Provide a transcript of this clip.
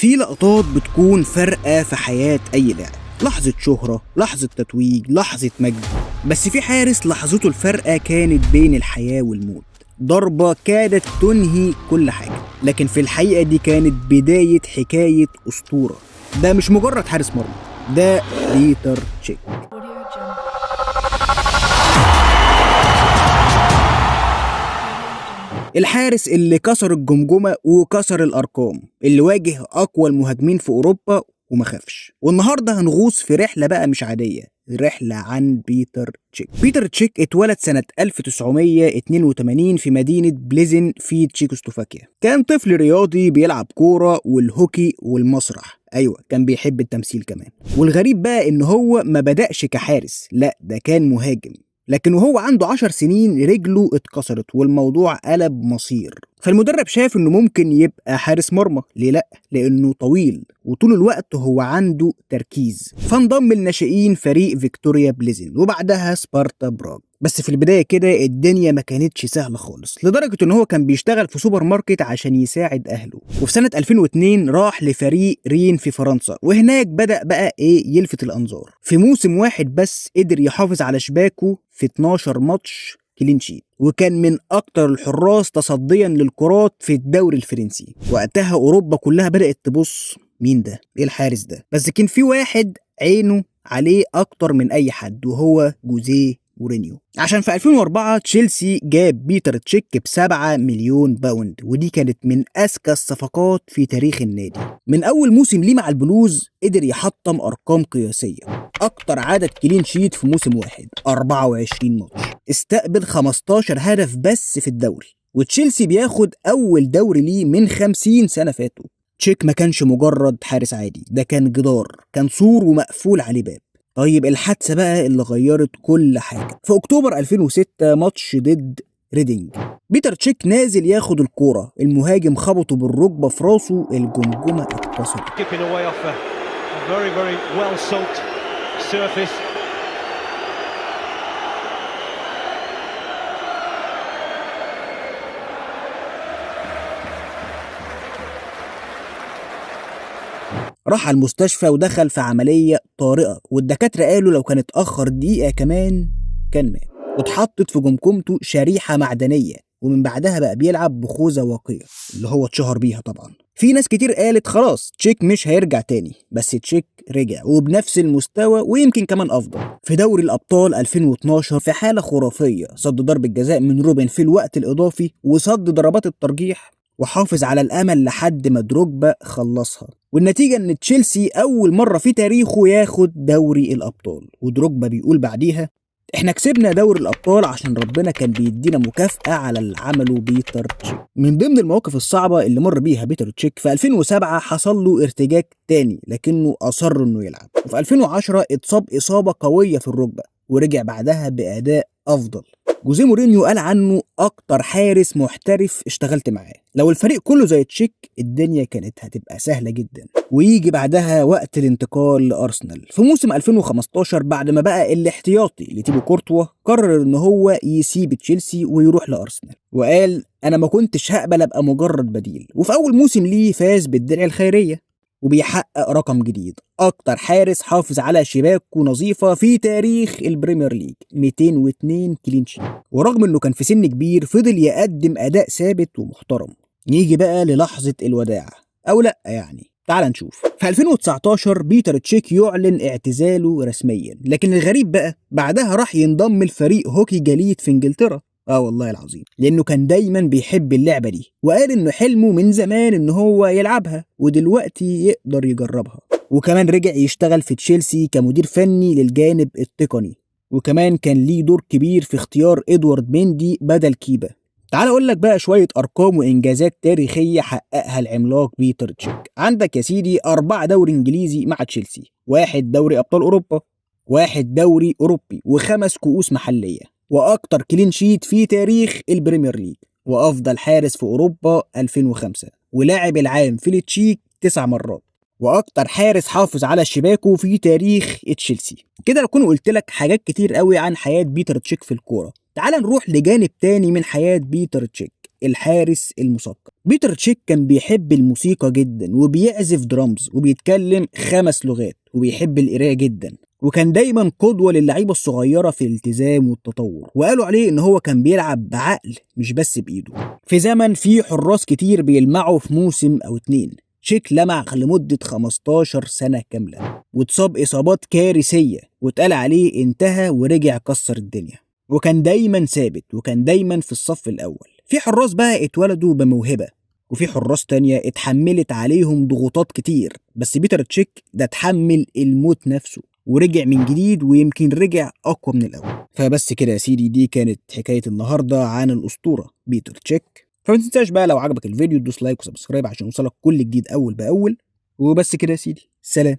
في لقطات بتكون فارقة في حياة أي لاعب، لحظة شهرة، لحظة تتويج، لحظة مجد. بس في حارس لحظته الفارقة كانت بين الحياة والموت، ضربة كادت تنهي كل حاجة، لكن في الحقيقة دي كانت بداية حكاية أسطورة. ده مش مجرد حارس مرمى، ده بيتر تشيك. الحارس اللي كسر الجمجمة وكسر الأرقام، اللي واجه أقوى المهاجمين في أوروبا وما خافش. والنهاردة هنغوص في رحلة بقى مش عادية، رحلة عن بيتر تشيك. بيتر تشيك اتولد سنة 1982 في مدينة بليزن في تشيكوسلوفاكيا. كان طفل رياضي بيلعب كورة والهوكي والمسرح، أيوة كان بيحب التمثيل كمان. والغريب بقى إن هو ما بدأش كحارس، لا ده كان مهاجم. لكن وهو عنده 10 سنين رجله اتكسرت والموضوع قلب مصير. فالمدرب شاف انه ممكن يبقى حارس مرمى، ليه لا؟ لانه طويل وطول الوقت هو عنده تركيز. فانضم لناشئين فريق فيكتوريا بليزن وبعدها سبارتا براغ. بس في البداية كده الدنيا ما كانتش سهلة خالص، لدرجة ان هو كان بيشتغل في سوبر ماركت عشان يساعد اهله. وفي سنة 2002 راح لفريق رين في فرنسا، وهناك بدأ بقى يلفت الانظار. في موسم واحد بس قدر يحافظ على شباكه في 12 ماتش كلين شيت، وكان من اكتر الحراس تصديا للكرات في الدوري الفرنسي. وقتها اوروبا كلها بدأت تبص، مين ده؟ ايه الحارس ده؟ بس كان في واحد عينه عليه اكتر من اي حد، وهو جوزيه مورينيو. عشان في 2004 تشيلسي جاب بيتر تشيك ب7 مليون باوند، ودي كانت من اذكى الصفقات في تاريخ النادي. من اول موسم ليه مع البلوز قدر يحطم ارقام قياسيه، اكتر عدد كلين شيت في موسم واحد 24 ماتش، استقبل 15 هدف بس في الدوري، وتشيلسي بياخد اول دوري ليه من 50 سنه فاتوا. تشيك ما كانش مجرد حارس عادي، ده كان جدار، كان سور ومقفول عليه باب. طيب الحادثة بقى اللي غيرت كل حاجة. في أكتوبر 2006 ماتش ضد ريدينج، بيتر تشيك نازل ياخد الكورة، المهاجم خبطه بالركبة في راسه، الجمجمة اتكسرت. راح على المستشفى ودخل في عملية طارئة، والدكاترة قالوا لو كان اتأخر دقيقة كمان كان مات. واتحطت في جمجمته شريحة معدنية، ومن بعدها بقى بيلعب بخوذة واقية اللي هو اتشهر بيها طبعا. في ناس كتير قالت خلاص تشيك مش هيرجع تاني، بس تشيك رجع وبنفس المستوى ويمكن كمان أفضل. في دوري الأبطال 2012 في حالة خرافية، صد ضربة جزاء من روبن في الوقت الإضافي، وصد ضربات الترجيح، وحافظ على الأمل لحد ما دروجبا خلصها. والنتيجة ان تشيلسي اول مرة في تاريخه ياخد دوري الابطال. ودروجبا بيقول بعديها احنا كسبنا دوري الابطال عشان ربنا كان بيدينا مكافأة على اللي عمله بيتر تشيك. من ضمن المواقف الصعبة اللي مر بيها بيتر تشيك، في 2007 حصل له ارتجاج تاني لكنه اصر انه يلعب. وفي 2010 اتصاب اصابة قوية في الركبة ورجع بعدها بأداء افضل. جوزيه مورينيو قال عنه اكتر حارس محترف اشتغلت معاه، لو الفريق كله زي تشيك الدنيا كانت هتبقى سهلة جدا. ويجي بعدها وقت الانتقال لارسنال في موسم 2015، بعد ما بقى الاحتياطي لتيبو كورتوا قرر ان هو يسيب تشيلسي ويروح لارسنال، وقال انا ما كنتش هقبل ابقى مجرد بديل. وفي اول موسم ليه فاز بالدرع الخيرية، وبيحقق رقم جديد، اكتر حارس حافظ على شباكه نظيفة في تاريخ البريمير ليج، 202 كلين شيت. ورغم انه كان في سن كبير فضل يقدم اداء ثابت ومحترم. نيجي بقى للحظة الوداع، او لا يعني تعال نشوف. في 2019 بيتر تشيك يعلن اعتزاله رسميا، لكن الغريب بقى بعدها راح ينضم لفريق هوكي جليد في انجلترا. والله العظيم، لانه كان دايما بيحب اللعبة دي، وقال انه حلمه من زمان ان هو يلعبها ودلوقتي يقدر يجربها. وكمان رجع يشتغل في تشيلسي كمدير فني للجانب التقني، وكمان كان ليه دور كبير في اختيار ادوارد ميندي بدل كيبا. تعال اقول لك بقى شوية ارقام وانجازات تاريخية حققها العملاق بيتر تشيك. عندك يا سيدي 4 دوري انجليزي مع تشيلسي، 1 دوري ابطال اوروبا، 1 دوري اوروبي، و5 كؤوس محلية، واكتر كلين شيت في تاريخ البريمير ليج، وافضل حارس في اوروبا 2005، ولاعب العام في التشيك 9 مرات، واكتر حارس حافظ على شباكه في تاريخ تشيلسي. كده اكون قلت لك حاجات كتير قوي عن حياة بيتر تشيك في الكورة. تعال نروح لجانب تاني من حياة بيتر تشيك، الحارس المثقف. بيتر تشيك كان بيحب الموسيقى جدا وبيعزف درامز وبيتكلم 5 لغات وبيحب القراية جدا، وكان دايما قدوة للعيبة الصغيرة في الالتزام والتطور، وقالوا عليه ان هو كان بيلعب بعقل مش بس بايده. في زمن فيه حراس كتير بيلمعوا في موسم او 2، تشيك لمع لمدة 15 سنة كاملة واتصاب إصابات كارثية واتقال عليه انتهى ورجع كسر الدنيا، وكان دايما ثابت وكان دايما في الصف الأول. في حراس بقى اتولدوا بموهبة، وفي حراس تانية اتحملت عليهم ضغوطات كتير، بس بيتر تشيك ده اتحمل الموت نفسه ورجع من جديد، ويمكن رجع أقوى من الأول. فبس كده يا سيدي، دي كانت حكاية النهاردة عن الأسطورة بيتر تشيك. فما تنساش بقى لو عجبك الفيديو تدوس لايك وسبسكرايب عشان يوصلك كل جديد أول بأول. وبس كده يا سيدي، سلام.